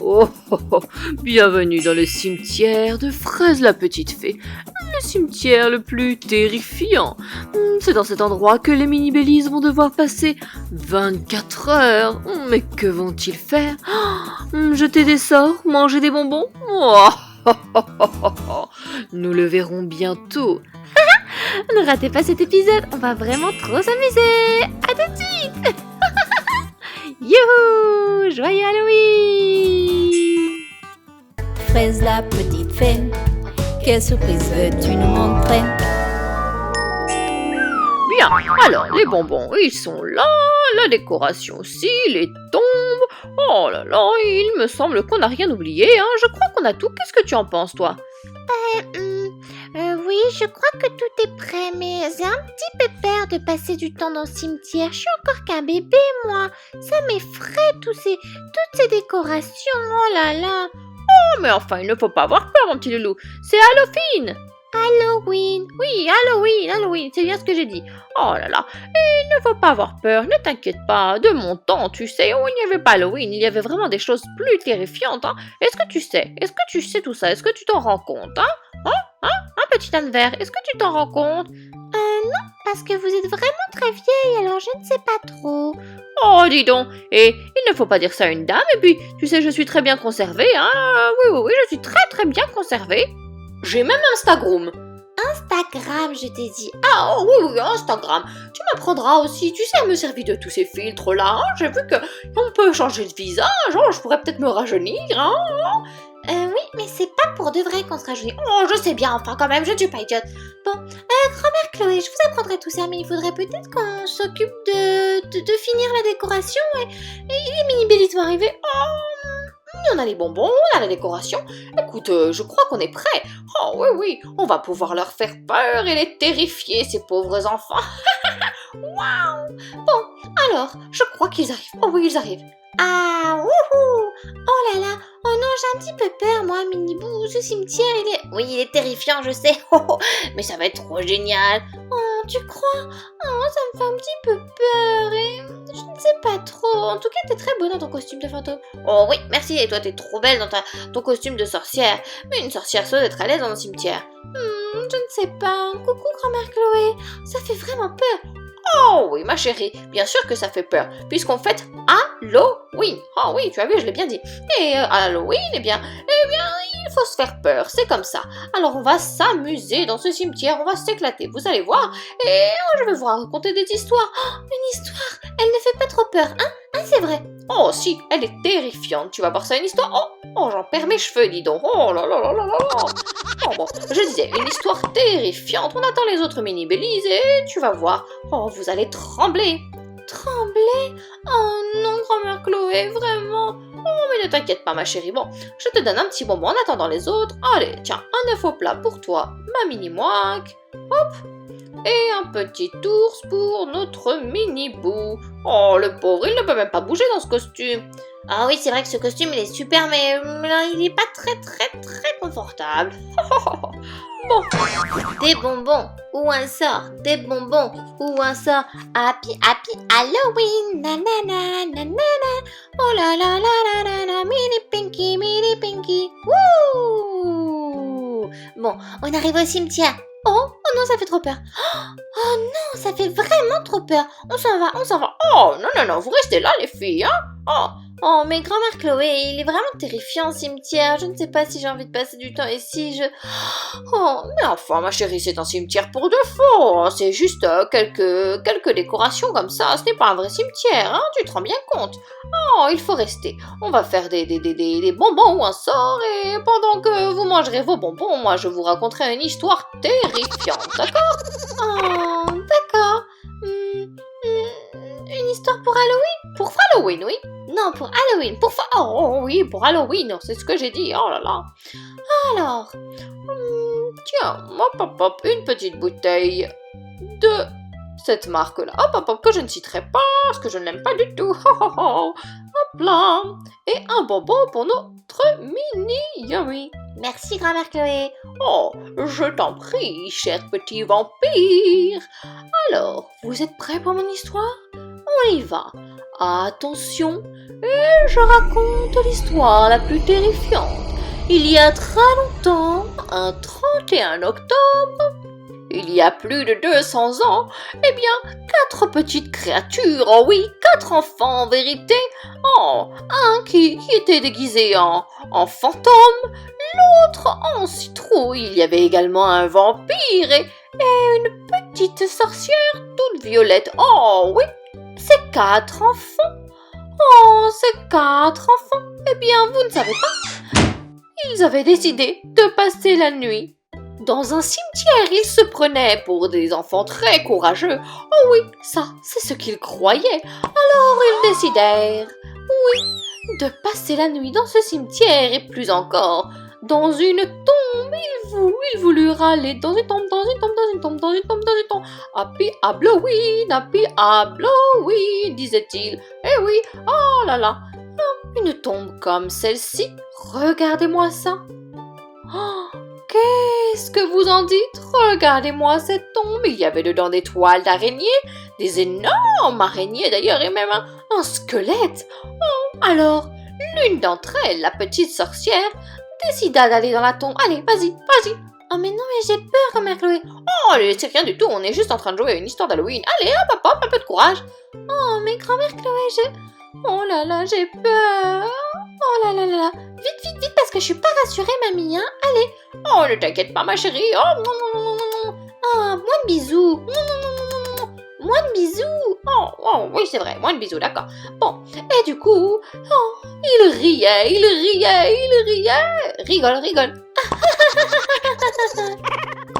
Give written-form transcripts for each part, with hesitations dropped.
Oh, oh, oh, bienvenue dans le cimetière de Fraise la petite fée, le cimetière le plus terrifiant. C'est dans cet endroit que les mini-bélises vont devoir passer 24 heures. Mais que vont-ils faire? Jeter des sorts? Manger des bonbons? Oh, oh, oh, oh, oh, oh. Nous le verrons bientôt. Ne ratez pas cet épisode, on va vraiment trop s'amuser. À tout de suite. Youhou, joyeux Halloween. Fraise la petite fée, quelle surprise veux-tu nous montrer? Bien, alors les bonbons, ils sont là, la décoration aussi, les tombes. Oh là là, il me semble qu'on n'a rien oublié, hein. Je crois qu'on a tout. Qu'est-ce que tu en penses, toi? Oui, je crois que tout est prêt, mais j'ai un petit peu peur de passer du temps dans le cimetière. Je suis encore qu'un bébé, moi. Ça m'effraie, toutes ces décorations. Oh là là. Oh, mais enfin, il ne faut pas avoir peur, mon petit loulou. C'est Halloween. Halloween. Oui, Halloween, c'est bien ce que j'ai dit. Oh là là, il ne faut pas avoir peur, ne t'inquiète pas. De mon temps, tu sais, où il n'y avait pas Halloween, il y avait vraiment des choses plus terrifiantes. Hein. Est-ce que tu sais tout ça? Est-ce que tu t'en rends compte? Un petit âne vert, est-ce que tu t'en rends compte? Non, parce que vous êtes vraiment très vieille, alors je ne sais pas trop. Oh, dis donc, et il ne faut pas dire ça à une dame, et puis, tu sais, je suis très bien conservée, hein. Oui, je suis très très bien conservée. J'ai même Instagram. Instagram, je t'ai dit. Ah oh, oui, Instagram. Tu m'apprendras aussi, tu sais, à me servir de tous ces filtres-là. Hein. J'ai vu qu'on peut changer de visage, hein. Je pourrais peut-être me rajeunir. Hein. Oui, mais c'est pas pour de vrai qu'on se rajeunit. Oh, je sais bien, enfin quand même, je ne suis pas idiote. Bon, grand-mère Chloé, je vous apprendrai tout ça, mais il faudrait peut-être qu'on s'occupe de finir la décoration et les mini-bélises vont arriver. On a les bonbons, on a la décoration. Écoute, je crois qu'on est prêt. Oh oui, on va pouvoir leur faire peur et les terrifier, ces pauvres enfants. Waouh! Bon, alors, je crois qu'ils arrivent. Oh oui, ils arrivent. Ah, wouhou! Oh là là! Oh non, j'ai un petit peu peur, moi, Minibou. Ce cimetière, il est... Oui, il est terrifiant, je sais. Mais ça va être trop génial. Oh, tu crois? Oh, ça me fait un petit peu peur et... Je ne sais pas trop. En tout cas, t'es très beau dans ton costume de fantôme. Oh oui, merci. Et toi, t'es trop belle dans ton costume de sorcière. Mais une sorcière doit être à l'aise dans un cimetière. Je ne sais pas. Coucou, grand-mère Chloé. Ça fait vraiment peur. Oh oui, ma chérie, bien sûr que ça fait peur, puisqu'on fête Halloween. Oh oui, tu as vu, je l'ai bien dit. Et Halloween, eh bien, il faut se faire peur, c'est comme ça. Alors on va s'amuser dans ce cimetière, on va s'éclater, vous allez voir. Et je vais vous raconter des histoires. Oh, une histoire, elle ne fait pas trop peur, hein? Hein, c'est vrai. Oh si, elle est terrifiante. Tu vas voir ça, une histoire. Oh, j'en perds mes cheveux, dis donc. Oh là là là là là là. Oh bon, je disais, une histoire terrifiante. On attend les autres mini-bélises et tu vas voir. Oh, vous allez trembler. Trembler? Oh non, grand-mère Chloé, vraiment. Oh, mais ne t'inquiète pas, ma chérie. Bon, je te donne un petit bonbon en attendant les autres. Allez, tiens, un œuf au plat pour toi, ma mini-mouaque. Hop. Et un petit ours pour notre mini-bou. Oh, le pauvre, il ne peut même pas bouger dans ce costume. Ah oui, c'est vrai que ce costume, il est super, mais il n'est pas très confortable. Bon. Des bonbons ou un sort, des bonbons ou un sort. Happy Halloween, nanana, nanana. Oh là là là là là là, mini pinky. Wouh! Bon, on arrive au cimetière. Oh non, ça fait trop peur. Oh non, ça fait vraiment trop peur. On s'en va. Oh non, vous restez là les filles, hein. Oh, mais grand-mère Chloé, il est vraiment terrifiant ce cimetière. Je ne sais pas si j'ai envie de passer du temps ici. Oh, mais enfin, ma chérie, c'est un cimetière pour de faux. C'est juste quelques décorations comme ça. Ce n'est pas un vrai cimetière, hein. Tu te rends bien compte. Oh, il faut rester. On va faire des bonbons ou un sort. Et pendant que vous mangerez vos bonbons, moi, je vous raconterai une histoire terrifiante, d'accord? Oh, d'accord. Une histoire pour Halloween? Pour Halloween, oui. Non, pour Halloween. Oh oui, pour Halloween, c'est ce que j'ai dit. Oh là là. Alors, tiens, hop, une petite bouteille de cette marque-là. Hop, que je ne citerai pas, parce que je ne l'aime pas du tout. Hop là. Et un bonbon pour notre mini Yummy. Merci, grand-mère Chloé. Oh, je t'en prie, cher petit vampire. Alors, vous êtes prêts pour mon histoire? On y va. Attention, et je raconte l'histoire la plus terrifiante. Il y a très longtemps, un 31 octobre, il y a plus de 200 ans, eh bien, 4 petites créatures, oh oui, 4 enfants en vérité, un qui était déguisé en fantôme, l'autre en citrouille, il y avait également un vampire et une petite sorcière toute violette, oh oui, ces 4 enfants, ces 4 enfants, eh bien, vous ne savez pas, ils avaient décidé de passer la nuit dans un cimetière. Ils se prenaient pour des enfants très courageux. Oh oui, ça, c'est ce qu'ils croyaient. Alors ils décidèrent, oui, de passer la nuit dans ce cimetière et plus encore, dans une tombe. Ils voulurent aller dans une tombe, dans une tombe, dans une tombe, dans une tombe, dans une tombe. Happy Halloween, disait-il. Eh oui, oh là là, une tombe comme celle-ci. Regardez-moi ça. Oh, qu'est-ce que vous en dites? Regardez-moi cette tombe. Il y avait dedans des toiles d'araignées, des énormes araignées d'ailleurs, et même un squelette. Oh, alors, l'une d'entre elles, la petite sorcière, décida d'aller dans la tombe. Allez, vas-y. Oh mais non, mais j'ai peur, grand-mère Chloé. Oh, c'est rien du tout, on est juste en train de jouer à une histoire d'Halloween. Allez, hop, un peu de courage. Oh, mais grand-mère Chloé, oh là là, j'ai peur. Oh là là là là. Vite, parce que je suis pas rassurée, mamie, hein. Allez. Oh, ne t'inquiète pas, ma chérie. Oh, moins de bisous. Moins de bisous. Oh, oui, c'est vrai, moins de bisous, d'accord. Bon, et du coup, il riait. Rigole.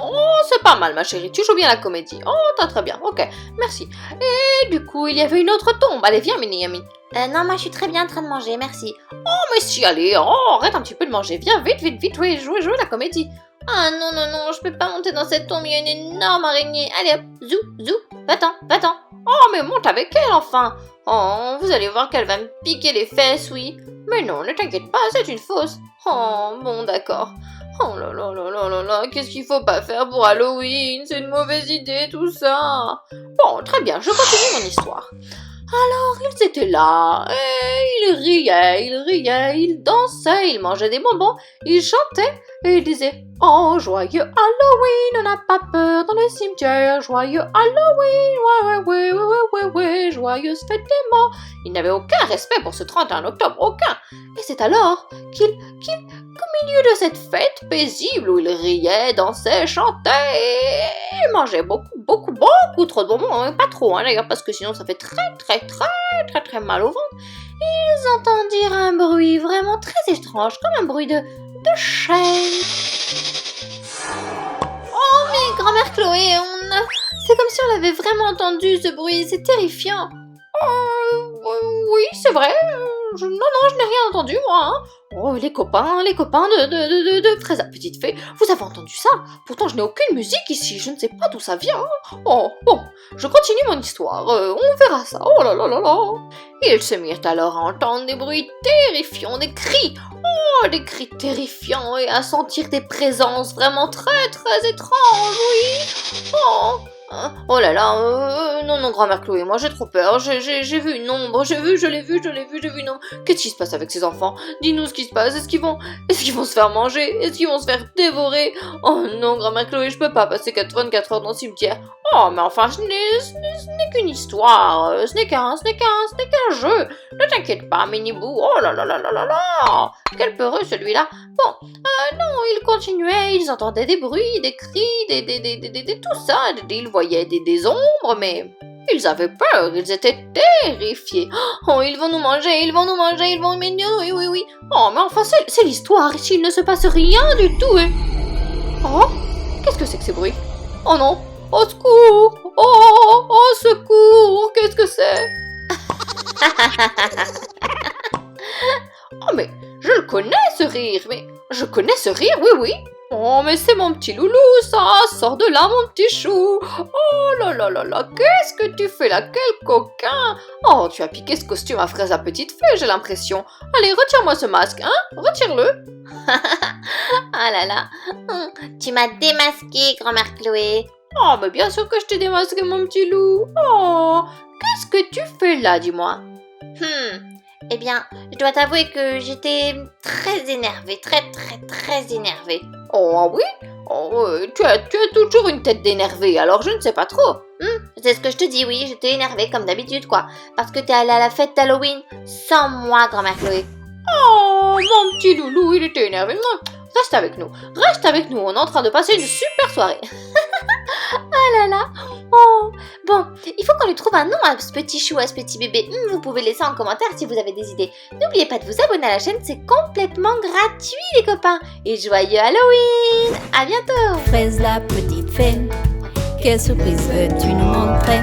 Oh, c'est pas mal, ma chérie, tu joues bien la comédie. Oh, t'as très bien, ok, merci. Et du coup, il y avait une autre tombe. Allez, viens, Mini Ami. Non, moi je suis très bien en train de manger, merci. Oh, mais si, allez, arrête un petit peu de manger. Viens, vite, oui, jouer la comédie. Ah non, je peux pas monter dans cette tombe, il y a une énorme araignée. Allez hop, zou, va-t'en. Oh, mais monte avec elle, enfin. Oh, vous allez voir qu'elle va me piquer les fesses, oui. Mais non, ne t'inquiète pas, c'est une fausse. Oh, bon, d'accord. Oh là là, qu'est-ce qu'il faut pas faire pour Halloween? C'est une mauvaise idée, tout ça. Bon, très bien, je continue mon histoire. Alors, ils étaient là, et ils riaient, ils dansaient, ils mangeaient des bonbons, ils chantaient, et ils disaient « Oh, joyeux Halloween, on n'a pas peur dans le cimetière, joyeux Halloween, ouais, joyeuse fête des morts !» Ils n'avaient aucun respect pour ce 31 octobre, aucun. Et c'est alors qu'au milieu de cette fête paisible où ils riaient, dansaient, chantaient et mangeaient beaucoup trop de bonbons, hein, pas trop d'ailleurs, parce que sinon ça fait très mal au ventre, ils entendirent un bruit vraiment très étrange, comme un bruit de chaîne. Oh mais grand-mère Chloé, c'est comme si on l'avait vraiment entendu ce bruit, c'est terrifiant. Oui, c'est vrai. Je n'ai rien entendu, moi. Hein. Oh, les copains de Fraise la Petite Fée, vous avez entendu ça? Pourtant, je n'ai aucune musique ici, je ne sais pas d'où ça vient. Oh, bon, je continue mon histoire, on verra ça. Oh là là là là. Ils se mirent alors à entendre des bruits terrifiants, des cris. Oh, des cris terrifiants et à sentir des présences vraiment très étranges, oui. Oh là là, non, grand-mère Chloé, moi j'ai trop peur, j'ai vu une ombre, je l'ai vu une ombre. Qu'est-ce qui se passe avec ces enfants? Dis-nous ce qui se passe, est-ce qu'ils vont se faire manger? Est-ce qu'ils vont se faire dévorer? Oh non, grand-mère Chloé, je peux pas passer 24 heures dans le cimetière. Oh, mais enfin, ce n'est qu'une histoire, ce n'est qu'un jeu. Ne t'inquiète pas, Minibou, oh là là là là là là, quel peureux celui-là. Bon, non, ils continuaient, ils entendaient des bruits, des cris, des tout ça, ils voyaient des ombres, mais ils avaient peur, ils étaient terrifiés. Oh, ils vont nous manger, ils vont oui. Oh, mais enfin, c'est l'histoire, ici, il ne se passe rien du tout, hein. Oh, qu'est-ce que c'est que ces bruits? Oh non, au secours, oh, secours, qu'est-ce que c'est? Oh, mais je le connais, ce rire, oui. Oh, mais c'est mon petit loulou, ça, sors de là, mon petit chou. Oh là là là là, qu'est-ce que tu fais là, quel coquin. Oh, tu as piqué ce costume à Fraise la Petite Fée, j'ai l'impression. Allez, retire-moi ce masque, hein, retire-le. Ah là là, tu m'as démasqué, grand-mère Chloé. Oh, mais bien sûr que je t'ai démasqué, mon petit loup. Oh, qu'est-ce que tu fais là, dis-moi? Eh bien, je dois t'avouer que j'étais très énervée, très énervée. Oh ah oui? Oh, tu as toujours une tête d'énervé, alors je ne sais pas trop. C'est ce que je te dis, oui, j'étais énervée comme d'habitude, quoi. Parce que t'es allée à la fête d'Halloween sans moi, grand-mère Chloé. Oh, mon petit loulou, il était énervé. Non, reste avec nous, on est en train de passer une super soirée. Oh là là. Oh. Bon, il faut qu'on lui trouve un nom à ce petit chou, à ce petit bébé. Vous pouvez laisser en commentaire si vous avez des idées. N'oubliez pas de vous abonner à la chaîne, c'est complètement gratuit, les copains. Et joyeux Halloween. À bientôt. Fraise la petite fée, quelle surprise veux-tu nous montrer?